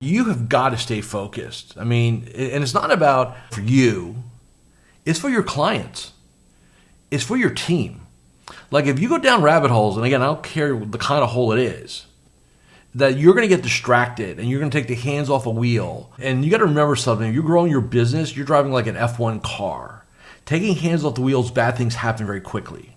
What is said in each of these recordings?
You have got to stay focused. I mean, and it's not about for you, it's for your clients, it's for your team. Like if you go down rabbit holes, and again, I don't care the kind of hole it is, that you're going to get distracted and you're going to take the hands off a wheel. And you got to remember something. If you're growing your business, you're driving like an F1 car. Taking hands off the wheels, bad things happen very quickly.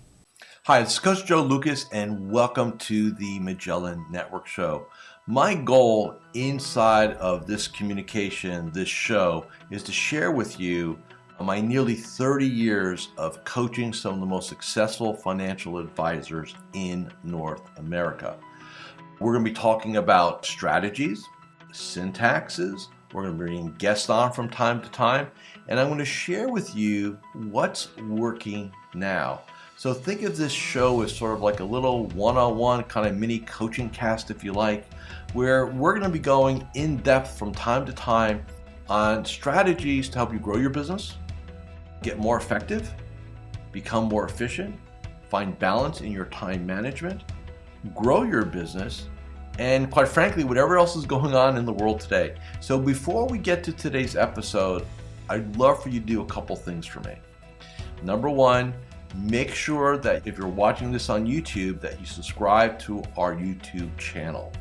Hi, this is Coach Joe Lucas, and welcome to the Magellan Network Show. My goal inside of this communication, this show, is to share with you my nearly 30 years of coaching some of the most successful financial advisors in North America. We're going to be talking about strategies, syntaxes. We're going to be bringing guests on from time to time, and I'm going to share with you what's working now. So think of this show as sort of like a little one-on-one kind of mini coaching cast, if you like, where we're going to be going in depth from time to time on strategies to help you grow your business, get more effective, become more efficient, find balance in your time management, grow your business, and quite frankly, whatever else is going on in the world today. So before we get to today's episode, I'd love for you to do a couple things for me. Number one, make sure that if you're watching this on YouTube, that you subscribe to our YouTube channel.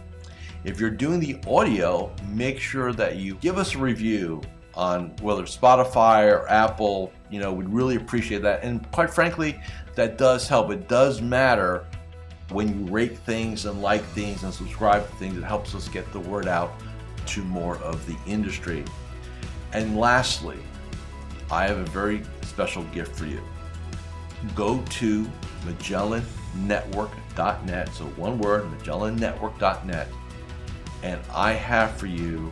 If you're doing the audio, make sure that you give us a review on whether it's Spotify or Apple. We'd really appreciate that. And quite frankly, that does help. It does matter when you rate things and like things and subscribe to things. It helps us get the word out to more of the industry. And lastly, I have a very special gift for you. Go to MagellanNetwork.net, so one word, MagellanNetwork.net, and I have for you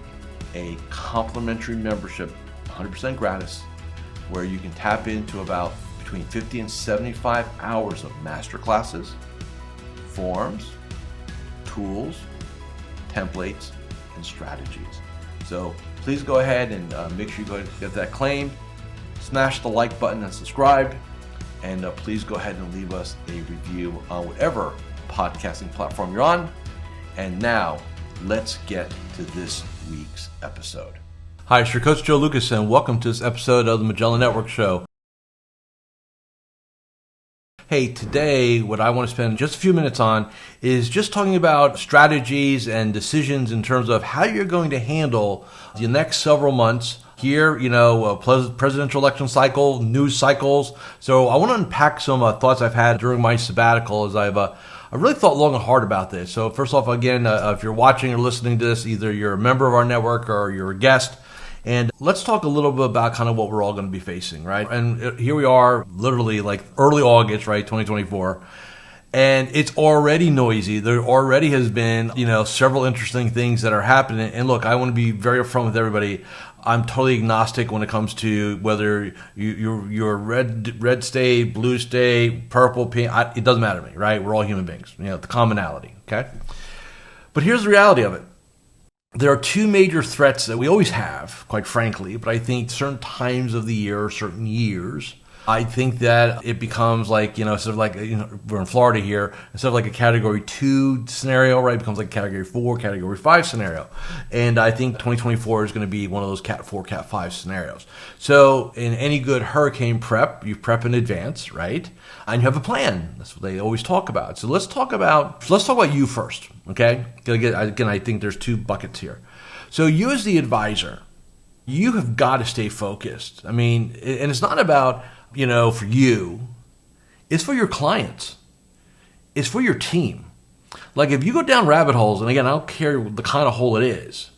a complimentary membership, 100% gratis, where you can tap into about between 50 and 75 hours of masterclasses, forms, tools, templates, and strategies. So please go ahead and make sure you go ahead and get that claimed. Smash the like button and subscribe. And please go ahead and leave us a review on whatever podcasting platform you're on. And now, let's get to this week's episode. Hi, it's your Coach Joe Lucas, and welcome to this episode of the Magellan Network Show. Hey, today what I want to spend just a few minutes on is just talking about strategies and decisions in terms of how you're going to handle the next several months. Here, presidential election cycle, news cycles. So I want to unpack some thoughts I've had during my sabbatical as I really thought long and hard about this. So first off, again, if you're watching or listening to this, either you're a member of our network or you're a guest. And let's talk a little bit about kind of what we're all going to be facing, right? And here we are, literally like early August, right, 2024. And it's already noisy. There already has been, several interesting things that are happening. And look, I want to be very upfront with everybody. I'm totally agnostic when it comes to whether you're red state, blue state, purple, pink. It doesn't matter to me, right? We're all human beings. The commonality, okay? But here's the reality of it. There are two major threats that we always have, quite frankly, but I think certain times of the year, certain years, I think that it becomes like, sort of like, we're in Florida here, instead of like a category 2 scenario, right, it becomes like category 4, category 5 scenario. And I think 2024 is going to be one of those cat 4, cat 5 scenarios. So in any good hurricane prep, you prep in advance, right? And you have a plan. That's what they always talk about. So let's talk about you first, okay? Again, I think there's two buckets here. So you as the advisor, you have got to stay focused. I mean, and it's not about, for you, it's for your clients. It's for your team. Like if you go down rabbit holes, and again, I don't care the kind of hole it is,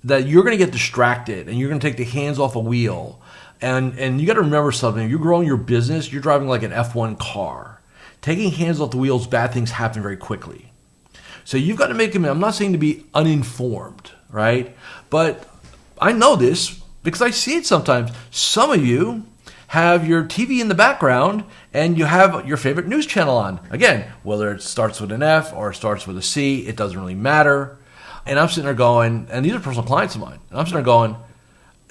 that you're going to get distracted and you're going to take the hands off a wheel. And you got to remember something. If you're growing your business, you're driving like an F1 car. Taking hands off the wheels, bad things happen very quickly. So you've got to make them, I'm not saying to be uninformed, right? But I know this because I see it sometimes. Some of you have your TV in the background and you have your favorite news channel on. Again, whether it starts with an F or it starts with a C, it doesn't really matter. And I'm sitting there going, and these are personal clients of mine, and I'm sitting there going,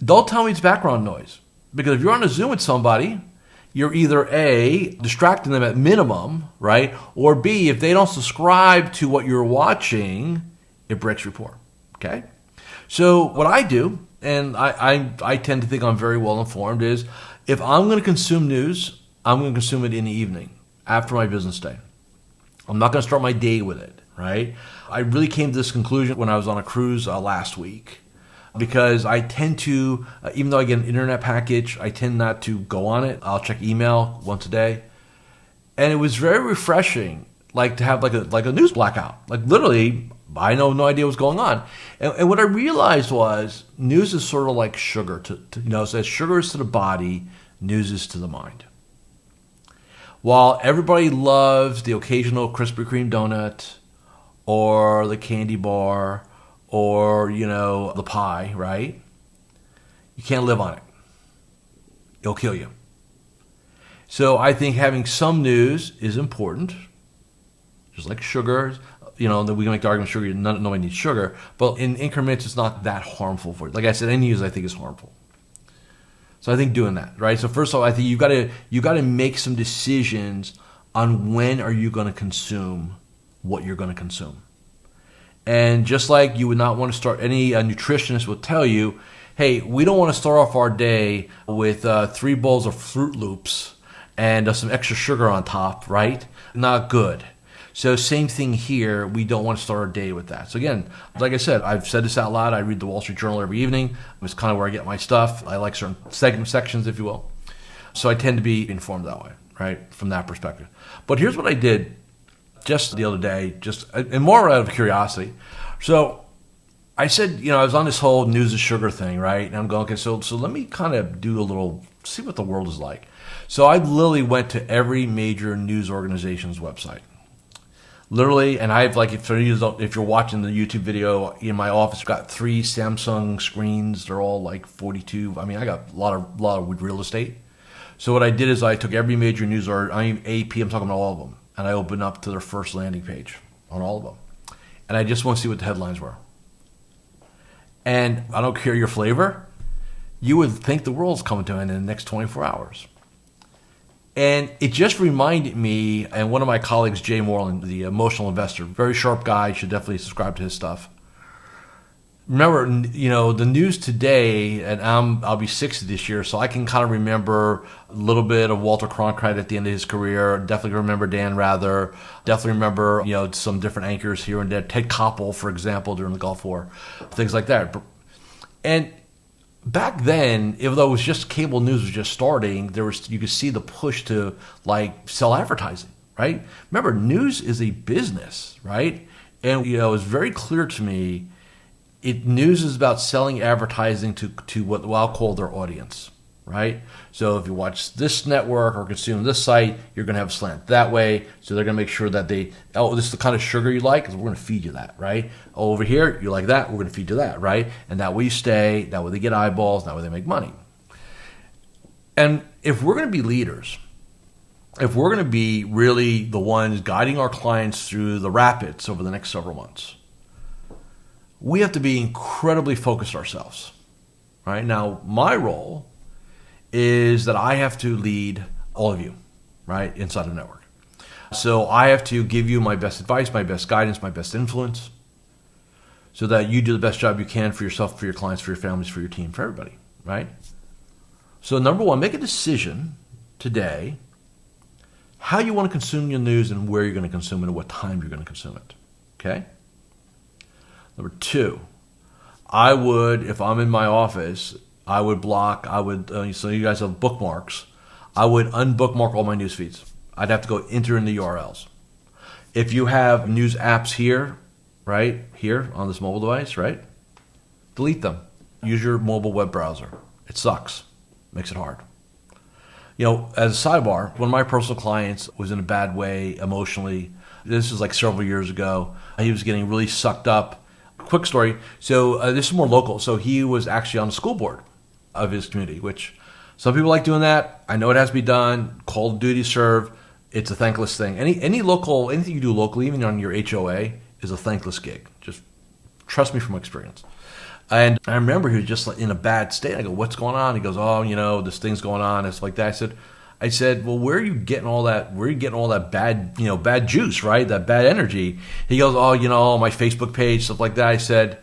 don't tell me it's background noise. Because if you're on a Zoom with somebody, you're either A, distracting them at minimum, right? Or B, if they don't subscribe to what you're watching, it breaks rapport, okay? So what I do, and I tend to think I'm very well informed, is if I'm going to consume news, I'm going to consume it in the evening after my business day. I'm not going to start my day with it, right? I really came to this conclusion when I was on a cruise last week, because I tend to, even though I get an internet package, I tend not to go on it. I'll check email once a day. And it was very refreshing, like to have like a news blackout. Like literally, I know no idea what's going on. And what I realized was news is sort of like sugar. So as sugar is to the body, news is to the mind. While everybody loves the occasional Krispy Kreme donut or the candy bar or, the pie, right? You can't live on it. It'll kill you. So I think having some news is important, just like sugar. That we can make the argument sugar, nobody needs sugar, but in increments, it's not that harmful for you. Like I said, any news I think is harmful. So I think doing that, right? So first of all, I think you got to make some decisions on when are you going to consume what you're going to consume. And just like you would not want to start, any nutritionist will tell you, hey, we don't want to start off our day with 3 bowls of Fruit Loops and some extra sugar on top, right? Not good. So same thing here. We don't want to start our day with that. So again, like I said, I've said this out loud. I read the Wall Street Journal every evening. It's kind of where I get my stuff. I like certain sections, if you will. So I tend to be informed that way, right, from that perspective. But here's what I did just the other day, and more out of curiosity. So I said, I was on this whole news is sugar thing, right? And I'm going, okay, so let me kind of do a little, see what the world is like. So I literally went to every major news organization's website. Literally, and I have if you're watching the YouTube video in my office, I've got 3 Samsung screens. They're all like 42. I mean, I got a lot of real estate. So what I did is I took every major news, or AP, I'm talking about all of them, and I opened up to their first landing page on all of them. And I just want to see what the headlines were. And I don't care your flavor, you would think the world's coming to an end in the next 24 hours. And it just reminded me, and one of my colleagues, Jay Moreland, the emotional investor, very sharp guy, you should definitely subscribe to his stuff. Remember, the news today, and I'll be 60 this year, so I can kind of remember a little bit of Walter Cronkite at the end of his career. Definitely remember Dan Rather. Definitely remember, some different anchors here and there. Ted Koppel, for example, during the Gulf War, things like that. And back then, even though it was just cable news was just starting, you could see the push to sell advertising, right? Remember, news is a business, right? And it was very clear to me. News is about selling advertising to what I'll call their audience, right? So if you watch this network or consume this site, you're going to have a slant that way. So they're going to make sure that this is the kind of sugar you like, because we're going to feed you that, right? Over here, you like that, we're going to feed you that, right? And that way you stay, that way they get eyeballs, that way they make money. And if we're going to be leaders, if we're going to be really the ones guiding our clients through the rapids over the next several months, we have to be incredibly focused ourselves, right? Now, my role is that I have to lead all of you, right, inside of the network. So I have to give you my best advice, my best guidance, my best influence, so that you do the best job you can for yourself, for your clients, for your families, for your team, for everybody, right? So number 1, make a decision today how you want to consume your news and where you're going to consume it and what time you're going to consume it, okay? Number 2, I would, if I'm in my office, I would block, so you guys have bookmarks, I would unbookmark all my news feeds. I'd have to go enter in the URLs. If you have news apps here, right, here on this mobile device, right, delete them. Use your mobile web browser. It sucks. Makes it hard. As a sidebar, one of my personal clients was in a bad way emotionally. This was several years ago. He was getting really sucked up. Quick story. So this is more local. So he was actually on the school board of his community, which some people like doing that. I know it has to be done. Call of duty served. It's a thankless thing. Anything you do locally, even on your HOA, is a thankless gig. Just trust me from experience. And I remember he was just in a bad state. I go, what's going on? He goes, this thing's going on and stuff like that. I said, well, where are you getting all that? Where are you getting all that bad juice, right? That bad energy. He goes, my Facebook page, stuff like that. I said,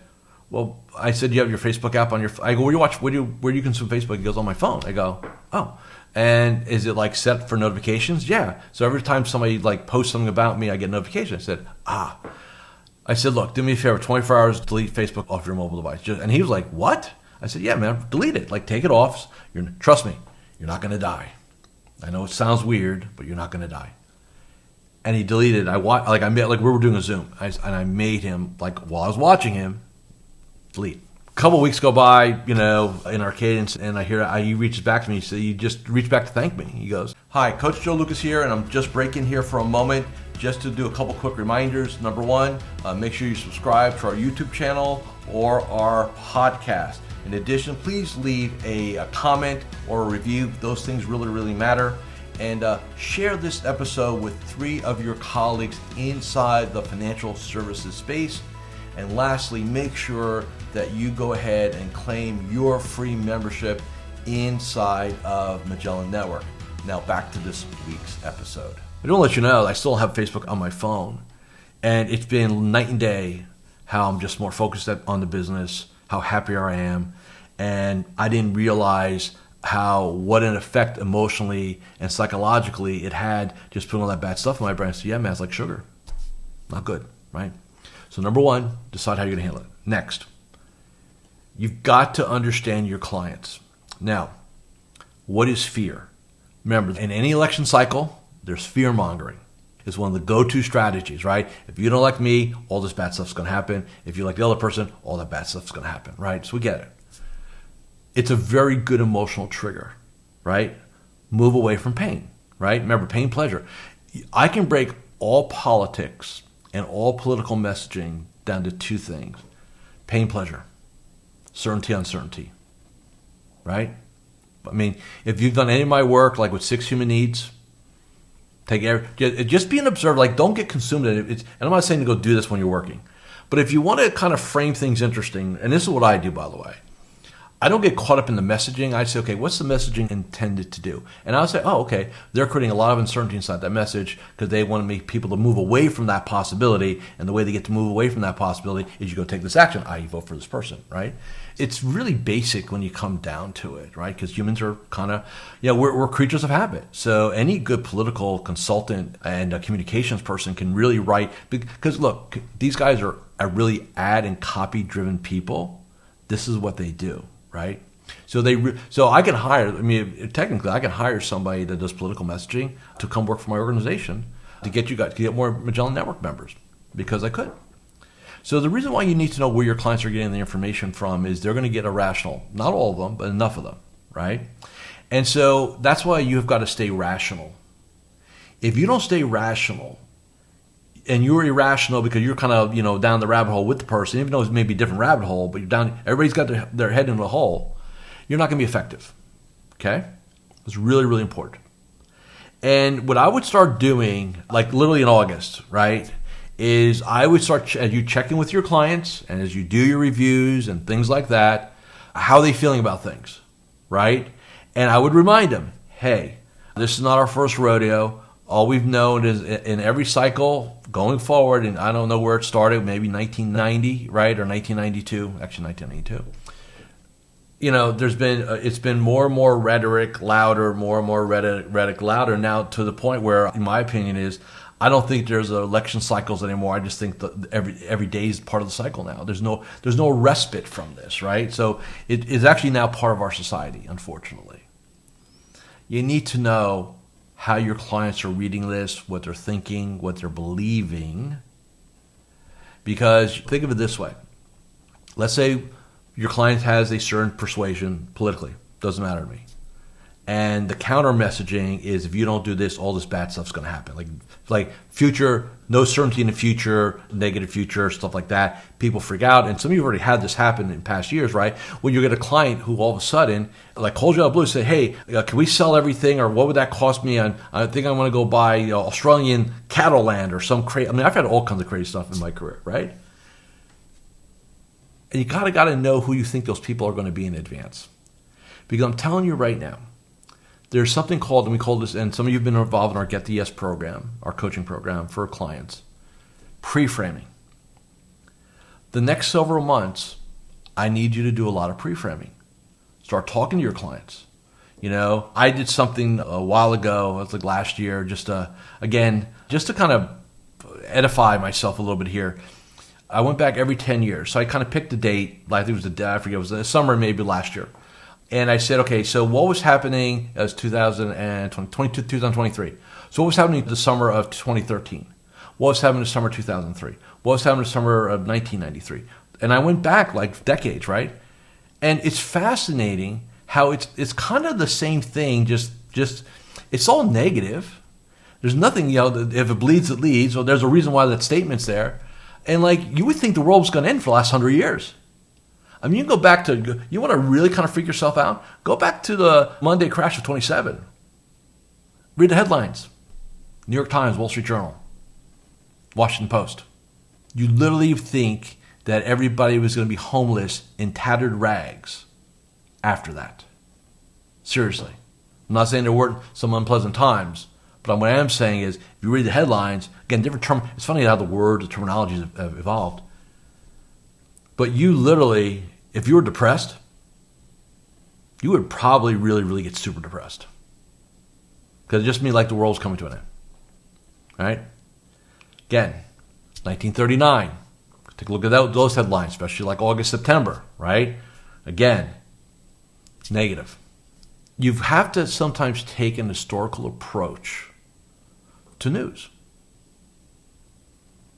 well, I said, you have your Facebook app on your, I go, where do you consume Facebook? He goes, on my phone. I go, oh. And is it like set for notifications? Yeah. So every time somebody like posts something about me, I get a notification. I said, I said, look, do me a favor, 24 hours, delete Facebook off your mobile device. And he was like, what? I said, yeah, man, delete it. Like, take it off. Trust me, you're not going to die. I know it sounds weird, but you're not going to die. And he deleted. We were doing a Zoom, and I made him, like, while I was watching him, delete. A couple of weeks go by, in our cadence, and I hear he reaches back to me. So he just reached back to thank me. He goes, "Hi, Coach Joe Lucas here, and I'm just breaking here for a moment just to do a couple quick reminders. Number one, make sure you subscribe to our YouTube channel or our podcast. In addition, please leave a comment or a review. Those things really, really matter. And share this episode with 3 of your colleagues inside the financial services space. And lastly, make sure that you go ahead and claim your free membership inside of Magellan Network. Now back to this week's episode. I don't let you know, I still have Facebook on my phone. And it's been night and day how I'm just more focused on the business, how happier I am. And I didn't realize what an effect emotionally and psychologically it had just putting all that bad stuff in my brain. So yeah, man, it's like sugar. Not good, right? So number one, decide how you're going to handle it. Next, you've got to understand your clients. Now, what is fear? Remember, in any election cycle, there's fear mongering. It's one of the go-to strategies, right? If you don't like me, all this bad stuff's going to happen. If you like the other person, all that bad stuff's going to happen, right? So we get it. It's a very good emotional trigger, right? Move away from pain, right? Remember, pain, pleasure. I can break all politics and all political messaging down to 2 things. Pain, pleasure. Certainty, uncertainty, right? I mean, if you've done any of my work, like with 6 Human Needs, just be an observer. Like, don't get consumed in it. And I'm not saying to go do this when you're working. But if you want to kind of frame things interesting, and this is what I do, by the way, I don't get caught up in the messaging. I say, okay, what's the messaging intended to do? And I'll say, oh, okay, they're creating a lot of uncertainty inside that message because they want to make people to move away from that possibility. And the way they get to move away from that possibility is you go take this action, i.e. vote for this person, right? It's really basic when you come down to it, right? Because humans are kind of, we're creatures of habit. So any good political consultant and a communications person can really write, because look, these guys are really ad and copy driven people. This is what they do. Right, so I can hire. I mean, technically, I can hire somebody that does political messaging to come work for my organization to get more Magellan Network members because I could. So the reason why you need to know where your clients are getting the information from is they're going to get irrational. Not all of them, but enough of them, right? And so that's why you have got to stay rational. If you don't stay rational, and you're irrational because you're kind of, down the rabbit hole with the person, even though it's maybe a different rabbit hole, but you're down, everybody's got their head in the hole, you're not going to be effective, okay? It's really, really important. And what I would start doing, like literally in August, right, is I would start, as you check in with your clients and as you do your reviews and things like that, how are they feeling about things, right? And I would remind them, hey, this is not our first rodeo. All we've known is in every cycle going forward, and I don't know where it started, maybe 1990, right, or 1992, actually 1992. It's been more and more rhetoric, louder, more and more rhetoric, louder, now to the point where, in my opinion, is I don't think there's election cycles anymore. I just think that every day is part of the cycle now. There's no respite from this, right? So it is actually now part of our society, unfortunately. You need to know how your clients are reading this, what they're thinking, what they're believing. Because think of it this way. Let's say your client has a certain persuasion politically. Doesn't matter to me. And the counter messaging is if you don't do this, all this bad stuff's going to happen. Like future, no certainty in the future, negative future, stuff like that. People freak out. And some of you have already had this happen in past years, right? When you get a client who all of a sudden, like calls you out of the blue, say, hey, can we sell everything? Or what would that cost me? I think I want to go buy Australian cattle land or some crazy. I mean, I've had all kinds of crazy stuff in my career, right? And you got to know who you think those people are going to be in advance. Because I'm telling you right now, there's something called, and we call this, and some of you have been involved in our Get the Yes program, our coaching program for clients, pre-framing. The next several months I need you to do a lot of pre-framing. Start talking to your clients. I did something a while ago, it was like last year, just to kind of edify myself a little bit here. I went back every 10 years. So I kind of picked a date, I think it was the day, I forget, it was the summer maybe last year. And I said, okay, so what was happening as 2023? So what was happening the summer of 2013? What was happening the summer of 2003? What was happening the summer of 1993? And I went back like decades, right? And it's fascinating how it's kind of the same thing, just it's all negative. There's nothing, if it bleeds, it leads. Well, there's a reason why that statement's there. And you would think the world was going to end for the last 100 years. I mean, you can go back to, you want to really kind of freak yourself out? Go back to the Monday crash of 27. Read the headlines. New York Times, Wall Street Journal, Washington Post. You literally think that everybody was going to be homeless in tattered rags after that. Seriously. I'm not saying there weren't some unpleasant times, but what I am saying is, if you read the headlines, again, different term. It's funny how the terminologies have evolved. But you literally, if you were depressed, you would probably really, really get super depressed. Because it just means like the world's coming to an end. All right? Again, 1939. Take a look at those headlines, especially like August, September, right? Again, negative. You have to sometimes take an historical approach to news.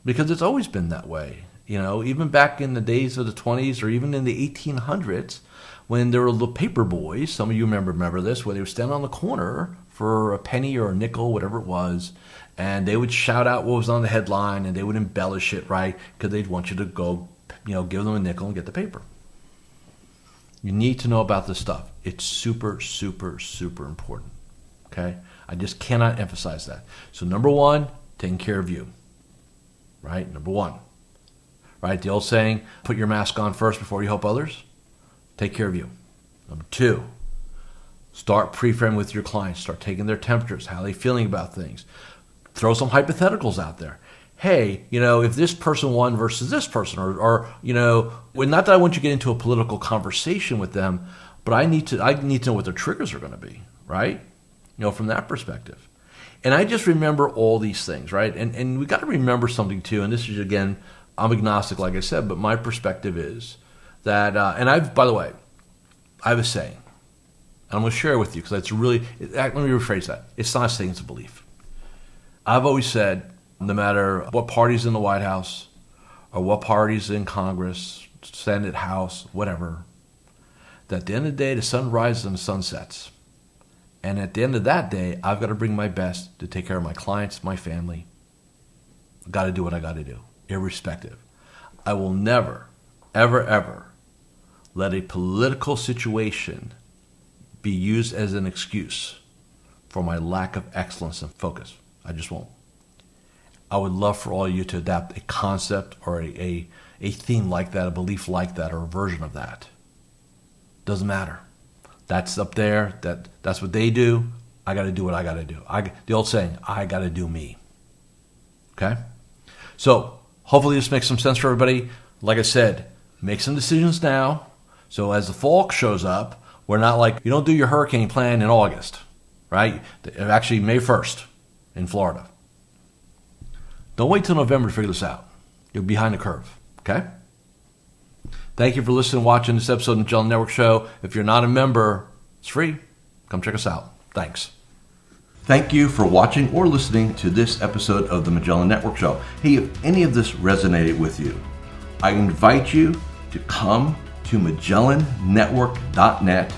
Because it's always been that way. Even back in the days of the 20s or even in the 1800s, when there were the paper boys, some of you remember this, where they would stand on the corner for a penny or a nickel, whatever it was, and they would shout out what was on the headline, and they would embellish it, right? Because they'd want you to go, give them a nickel and get the paper. You need to know about this stuff. It's super, super, super important, okay? I just cannot emphasize that. So number one, taking care of you, right? Number one, right? The old saying, put your mask on first before you help others. Take care of you. Number two, start pre-framing with your clients. Start taking their temperatures, how are they feeling about things. Throw some hypotheticals out there. Hey, if this person won versus this person, or not that I want you to get into a political conversation with them, but I need to know what their triggers are going to be, right? From that perspective. And I just remember all these things, right? And we got to remember something too, and this is, again, I'm agnostic, like I said, but my perspective is that, by the way, I have a saying, and I'm going to share it with you because it's really, let me rephrase that. It's not a saying, it's a belief. I've always said, no matter what party's in the White House or what party's in Congress, Senate, House, whatever, that at the end of the day, the sun rises and the sun sets. And at the end of that day, I've got to bring my best to take care of my clients, my family. I've got to do what I got to do, irrespective. I will never, ever, ever let a political situation be used as an excuse for my lack of excellence and focus. I just won't. I would love for all of you to adapt a concept or a theme like that, a belief like that, or a version of that. Doesn't matter. That's up there. That's what they do. I got to do what I got to do. The old saying, I got to do me. Okay? So hopefully this makes some sense for everybody. Like I said, make some decisions now. So as the fall shows up, we're not like, you don't do your hurricane plan in August, right? Actually, May 1st in Florida. Don't wait till November to figure this out. You're behind the curve, okay? Thank you for listening and watching this episode of the Magellan Network Show. If you're not a member, it's free. Come check us out. Thanks. Thank you for watching or listening to this episode of the Magellan Network Show. Hey, if any of this resonated with you, I invite you to come to MagellanNetwork.net,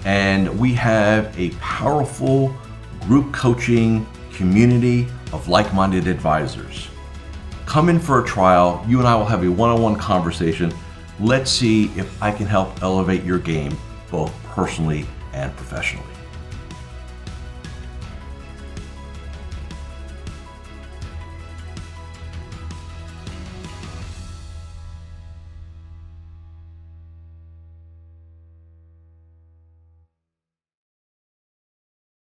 and we have a powerful group coaching community of like-minded advisors. Come in for a trial. You and I will have a one-on-one conversation. Let's see if I can help elevate your game both personally and professionally.